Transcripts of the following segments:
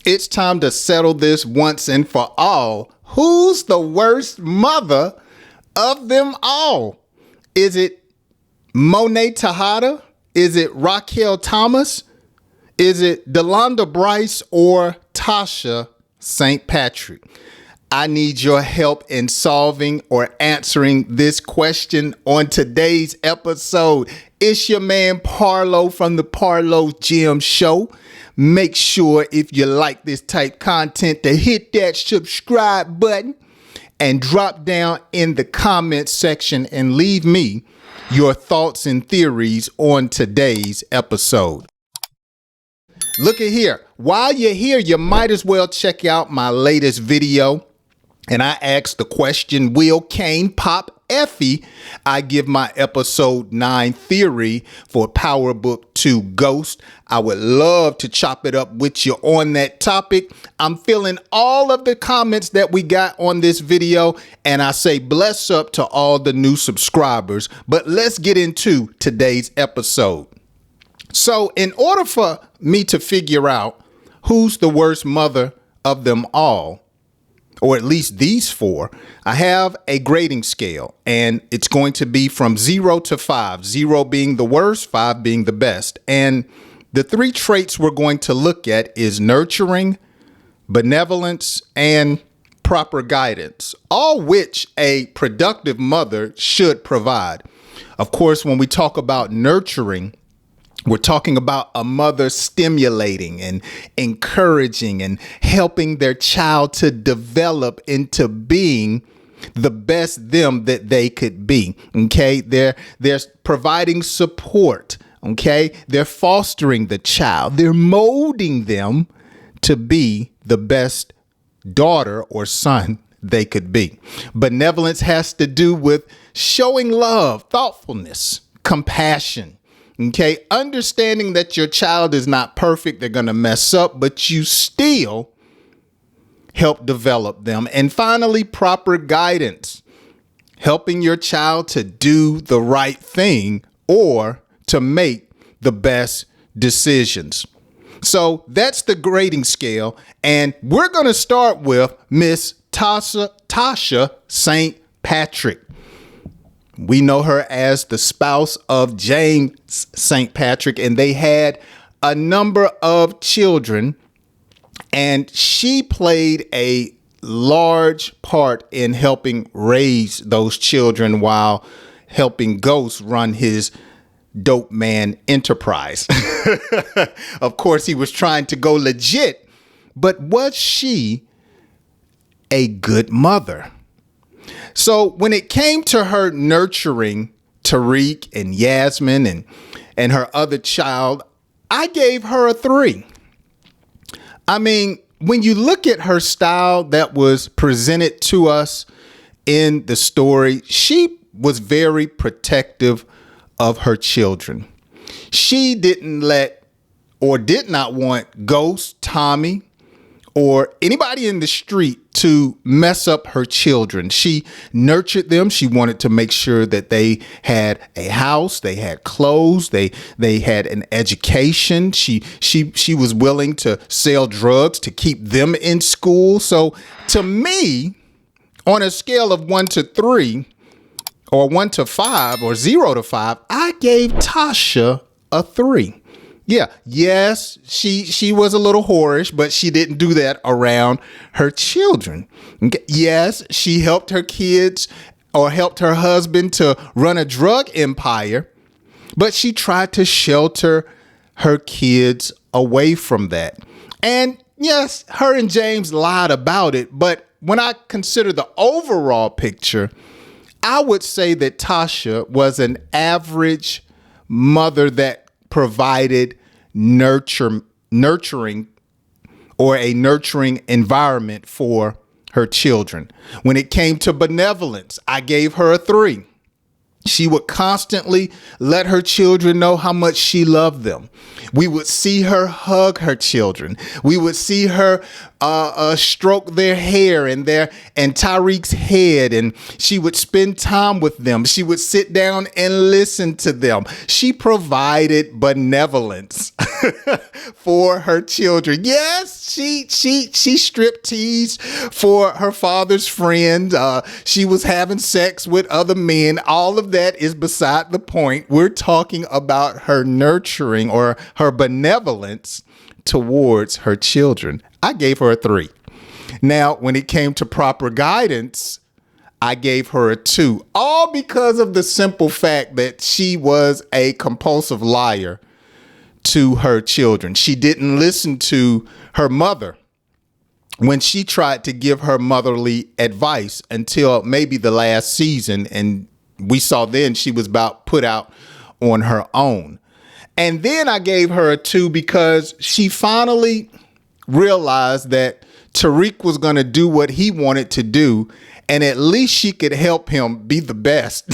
It's time to settle this once and for all. Who's the worst mother of them all? Is it Monet Tejada? Is it Raquel Thomas? Is it Brice or Tasha St Patrick? I need your help in solving or answering this question on today's episode. It's your man Parlo from the Parlo Gym Show. Make sure if you like this type content to hit that subscribe button and drop down in the comment section and leave me your thoughts and theories on today's episode. Look at here. While you're here, you might as well check out my latest video. And I asked the question, will Kane pop Effie? I give my episode 9 theory for Power Book 2 Ghost. I would love to chop it up with you on that topic. I'm feeling all of the comments that we got on this video, and I say bless up to all the new subscribers. But let's get into today's episode. So in order for me to figure out who's the worst mother of them all, or at least these four, I have a grading scale, and it's going to be from 0 to 5, 0 being the worst, 5 being the best. And the 3 traits we're going to look at is nurturing, benevolence, and proper guidance, all which a productive mother should provide. Of course, when we talk about nurturing, we're talking about a mother stimulating and encouraging and helping their child to develop into being the best them that they could be. Okay, they're providing support. Okay, they're fostering the child. They're molding them to be the best daughter or son they could be. Benevolence has to do with showing love, thoughtfulness, compassion. Okay, understanding that your child is not perfect, they're going to mess up, but you still help develop them. And finally, proper guidance, helping your child to do the right thing or to make the best decisions. So that's the grading scale. And we're going to start with Miss Tasha St Patrick. We know her as the spouse of James St Patrick, and they had a number of children, and she played a large part in helping raise those children while helping Ghost run his dope man enterprise. Of course, he was trying to go legit, but was she a good mother? So when it came to her nurturing Tariq and Yasmin and her other child, I gave her a 3. I mean, when you look at her style that was presented to us in the story, she was very protective of her children. She didn't let or did not want Ghost, Tommy, or anybody in the street to mess up her children. She nurtured them. She wanted to make sure that they had a house, they had clothes, they had an education. She was willing to sell drugs to keep them in school. So to me, on a scale of 1 to 3 or 1 to 5 or 0 to 5, I gave Tasha a 3. Yeah. Yes, she was a little whorish, but she didn't do that around her children. Okay. Yes, she helped her kids or helped her husband to run a drug empire, but she tried to shelter her kids away from that. And yes, her and James lied about it, but when I consider the overall picture, I would say that Tasha was an average mother that provided nurturing or a nurturing environment for her children. When it came to benevolence, I gave her a 3. She would constantly let her children know how much she loved them. We would see her hug her children. We would see her stroke their hair and Tariq's head, and she would spend time with them. She would sit down and listen to them. She provided benevolence for her children. Yes, she strip teased for her father's friend. She was having sex with other men. All of that is beside the point. We're talking about her nurturing or her benevolence towards her children. I gave her a 3. Now, when it came to proper guidance, I gave her a 2, all because of the simple fact that she was a compulsive liar to her children. She didn't listen to her mother when she tried to give her motherly advice until maybe the last season. And we saw then she was about put out on her own. And then I gave her a 2 because she finally realized that Tariq was going to do what he wanted to do, and at least she could help him be the best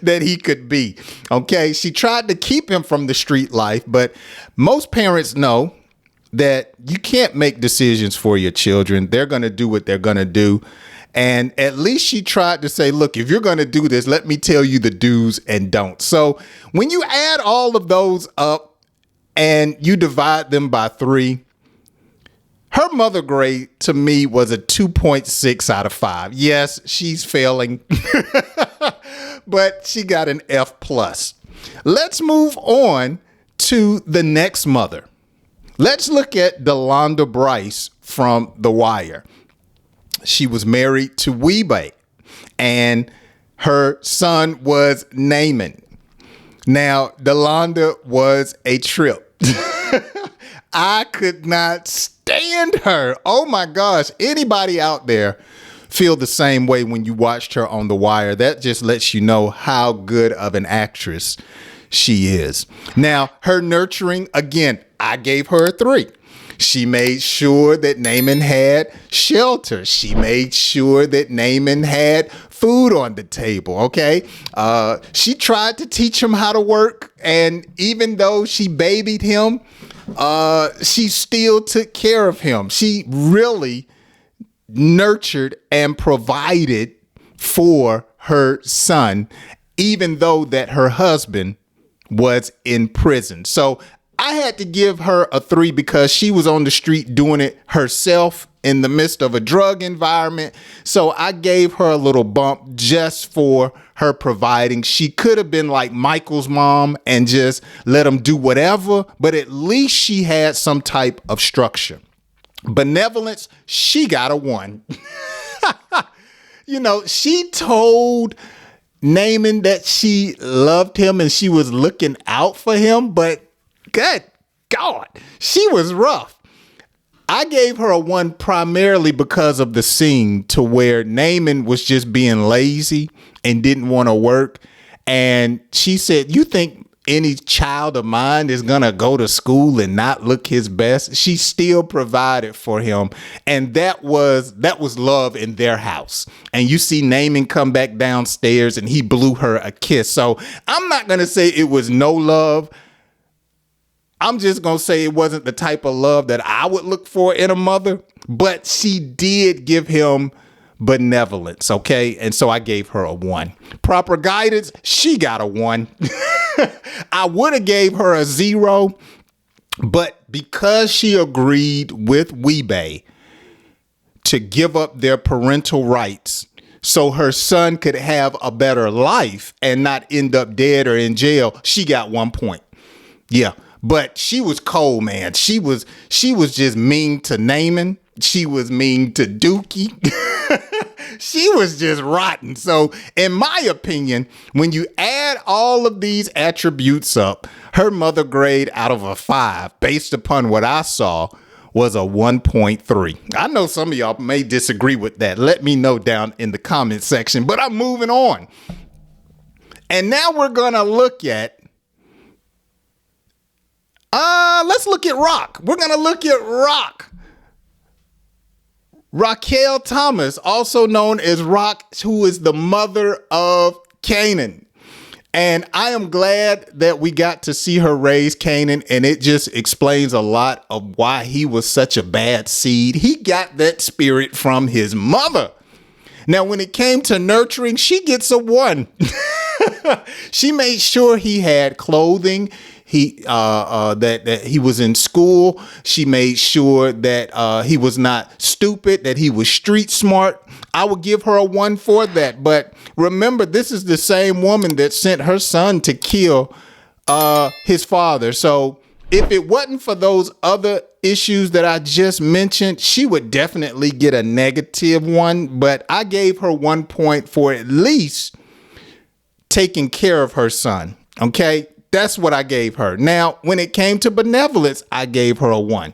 that he could be. Okay, she tried to keep him from the street life, but most parents know that you can't make decisions for your children. They're going to do what they're going to do. And at least she tried to say, look, if you're going to do this, let me tell you the do's and don'ts. So when you add all of those up and you divide them by 3, her mother grade to me was a 2.6 out of 5. Yes, she's failing, but she got an F+. Let's move on to the next mother. Let's look at Delonda Brice from The Wire. She was married to Weebay, and her son was Naaman. Now, Delonda was a trip. I could not stand her. Oh my gosh. Anybody out there feel the same way when you watched her on The Wire? That just lets you know how good of an actress she is. Now, her nurturing, again, I gave her a 3. She made sure that Naaman had shelter. She made sure that Naaman had food on the table, okay? She tried to teach him how to work, and even though she babied him, she still took care of him. She really nurtured and provided for her son, even though that her husband was in prison. So I had to give her a 3 because she was on the street doing it herself in the midst of a drug environment. So I gave her a little bump just for her providing. She could have been like Michael's mom and just let him do whatever, but at least she had some type of structure. Benevolence, she got a 1. You know, she told Naaman that she loved him and she was looking out for him, but good God, she was rough. I gave her a 1 primarily because of the scene to where Naaman was just being lazy and didn't want to work. And she said, you think any child of mine is going to go to school and not look his best? She still provided for him. And that was love in their house. And you see Naaman come back downstairs and he blew her a kiss. So I'm not going to say it was no love. I'm just going to say it wasn't the type of love that I would look for in a mother, but she did give him benevolence, okay? And so I gave her a 1. Proper guidance, she got a 1. I would have gave her a 0, but because she agreed with Weebay to give up their parental rights so her son could have a better life and not end up dead or in jail, she got 1 point. Yeah. But she was cold, man. She was just mean to Naaman. She was mean to Dookie. She was just rotten. So in my opinion, when you add all of these attributes up, her mother grade out of a 5, based upon what I saw, was a 1.3. I know some of y'all may disagree with that. Let me know down in the comment section, but I'm moving on. And now we're going to look at let's look at Rock. We're going to look at Rock. Raquel Thomas, also known as Rock, who is the mother of Kanan. And I am glad that we got to see her raise Kanan, and it just explains a lot of why he was such a bad seed. He got that spirit from his mother. Now, when it came to nurturing, she gets a 1. She made sure he had clothing. That he was in school. She made sure that he was not stupid, that he was street smart. I would give her a 1 for that. But remember, this is the same woman that sent her son to kill his father. So if it wasn't for those other issues that I just mentioned, she would definitely get a -1. But I gave her 1 point for at least taking care of her son. Okay. That's what I gave her. Now, when it came to benevolence, I gave her a 1.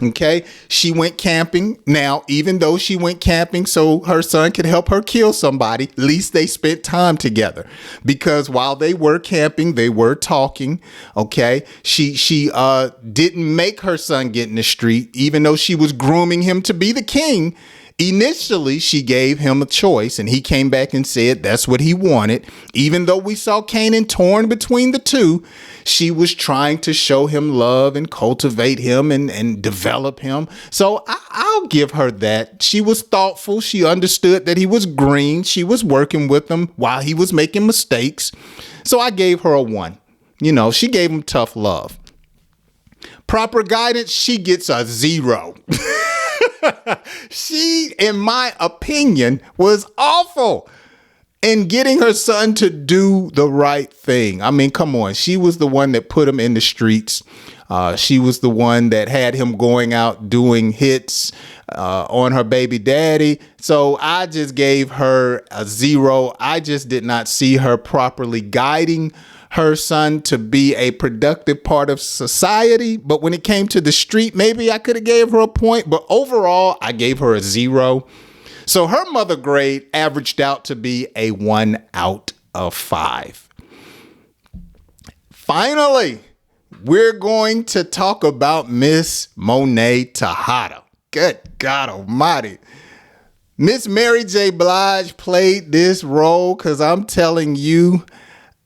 Okay. She went camping. Now, even though she went camping so her son could help her kill somebody, at least they spent time together, because while they were camping, they were talking. Okay. She didn't make her son get in the street, even though she was grooming him to be the king. Initially, she gave him a choice, and he came back and said that's what he wanted. Even though we saw Kanan torn between the two, she was trying to show him love and cultivate him and develop him. So I'll give her that. She was thoughtful. She understood that he was green. She was working with him while he was making mistakes. So I gave her a 1. You know, she gave him tough love. Proper guidance, she gets a 0. She, in my opinion, was awful in getting her son to do the right thing. I mean, come on. She was the one that put him in the streets. She was the one that had him going out doing hits on her baby daddy. So I just gave her a 0. I just did not see her properly guiding her son to be a productive part of society. But when it came to the street, maybe I could have gave her a point. But overall, I gave her a 0. So her mother grade averaged out to be a 1 out of 5. Finally, we're going to talk about Miss Monet Tejada. Good God Almighty. Miss Mary J. Blige played this role because I'm telling you,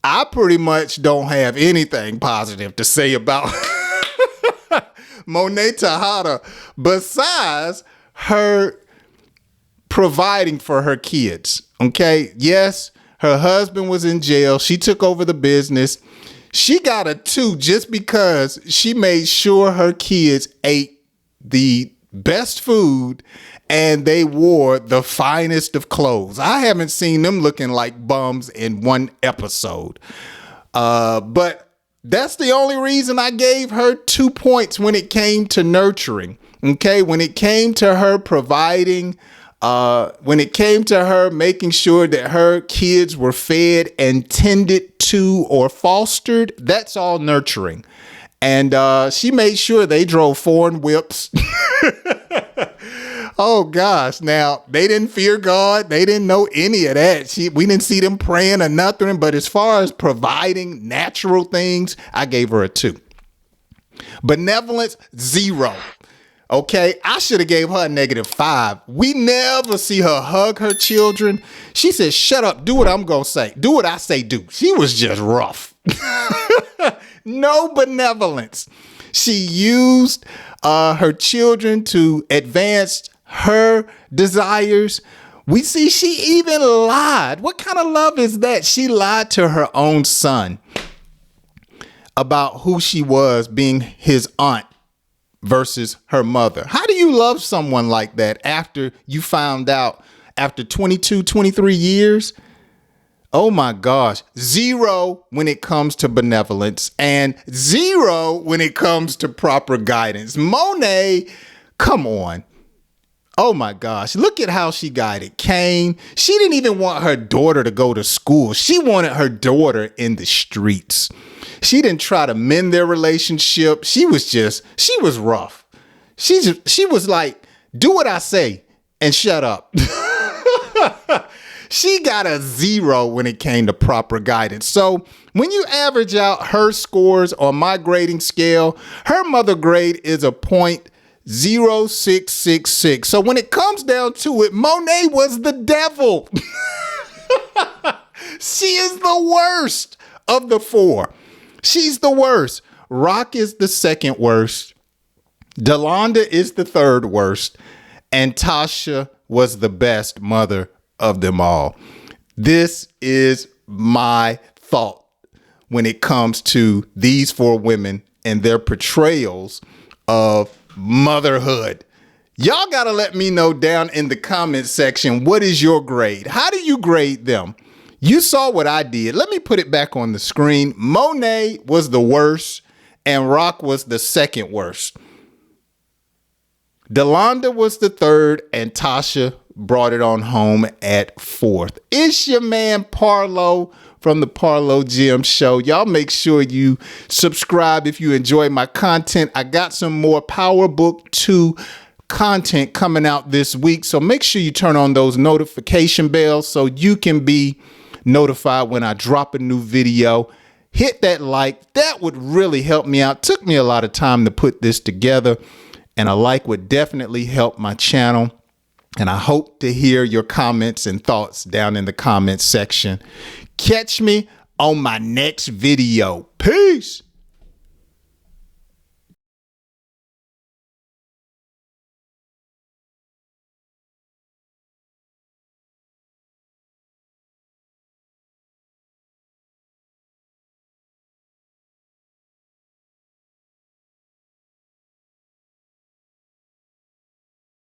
I pretty much don't have anything positive to say about Monet Tejada besides her providing for her kids. Okay. Yes, her husband was in jail. She took over the business. She got a 2 just because she made sure her kids ate the best food and they wore the finest of clothes. I haven't seen them looking like bums in one episode. But that's the only reason I gave her 2 points when it came to nurturing. Okay. When it came to her providing, when it came to her making sure that her kids were fed and tended to or fostered, that's all nurturing. And she made sure they drove foreign whips. Oh, gosh. Now, they didn't fear God. They didn't know any of that. We didn't see them praying or nothing. But as far as providing natural things, I gave her a 2. Benevolence, 0. Okay, I should have gave her a -5. We never see her hug her children. She said, shut up, do what I'm going to say. Do what I say do. She was just rough. No benevolence. She used her children to advance her desires. We see she even lied. What kind of love is that? She lied to her own son about who she was, being his aunt versus her mother. How do you love someone like that after you found out after 22, 23 years? Oh my gosh. 0 when it comes to benevolence and 0 when it comes to proper guidance. Monet, come on. Oh my gosh. Look at how she guided Kane. She didn't even want her daughter to go to school. She wanted her daughter in the streets. She didn't try to mend their relationship. She was rough. She was like, do what I say and shut up. She got a 0 when it came to proper guidance. So when you average out her scores on my grading scale, her mother grade is a 0.0666. So when it comes down to it, Monet was the devil. She is the worst of the four. She's the worst. Rock is the second worst. Delonda is the third worst. And Tasha was the best mother of them all. This is my thought when it comes to these four women and their portrayals of motherhood. Y'all got to let me know down in the comment section, what is your grade? How do you grade them? You saw what I did. Let me put it back on the screen. Monet was the worst and Rock was the second worst. Delonda was the third and Tasha brought it on home at fourth. It's your man Parlo from the Parlo Gym Show. Y'all make sure you subscribe if you enjoy my content. I got some more Power Book 2 content coming out this week. So make sure you turn on those notification bells so you can be notified when I drop a new video. Hit that like. That would really help me out. Took me a lot of time to put this together, and a like would definitely help my channel. And I hope to hear your comments and thoughts down in the comments section. Catch me on my next video. Peace.